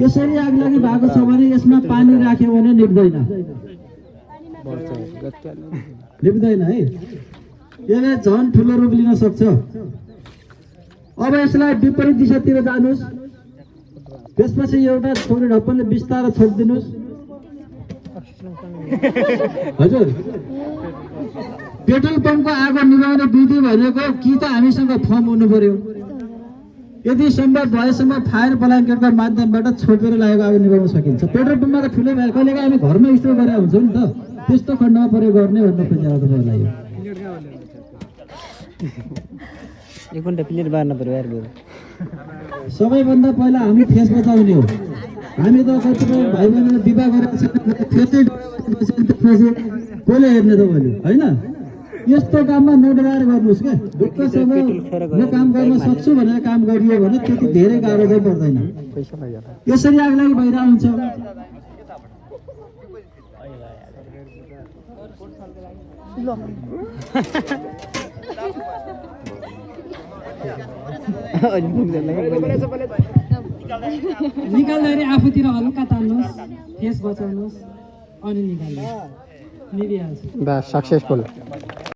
यसरी आगलागी भएको छ भने यसमा पानी राख्यो भने निप्दैन है। यसले झन् ठुलो रूप लिन सक्छ। अब यसलाई विपरीत दिशातिर जानुस्, त्यसपछि एउटा छोरी ढप्पनले बिस्तारै छोडिदिनुस्। हजुर, पेट्रोल पम्पको आगो निभाउने विधि भनेको कि त हामीसँग फर्म हुनु पर्यो, यदि सम्भव भएसम्म फायर ब्ल्याङ्केटको माध्यमबाट छोपेर लागेको आगो निभाउन सकिन्छ। पेट्रोल पम्पमा त ठुलै भएर कहिलेकाहीँ हामी घरमा स्टोर गरेर हुन्छ नि त, त्यस्तो खण्डमा प्रयोग गर्ने भन्न खोजेको तपाईँलाई। एक घन्टा प्लेट बार्न पर्यो यार। सबैभन्दा पहिला हामी फेस बचाउने हो। हामी त कतिपय भाइ बहिनीले विवाह गरेको छ, फेसै कसले हेर्ने त भने होइन। यस्तो काममा नडराएर गर्नुहोस् क्या। ढुक्कसँग म काम गर्न सक्छु भनेर काम गरियो भने त्यति धेरै गाह्रो चाहिँ पर्दैन। यसरी आगलागी भइरहेको हुन्छ। निकाल्दाखेरि आफूतिर हल्का तान्नुहोस्, फेस बचाउनुहोस् अनि निकाल्नुहोस्, निभिहाल्छ। सक्सेसफुल।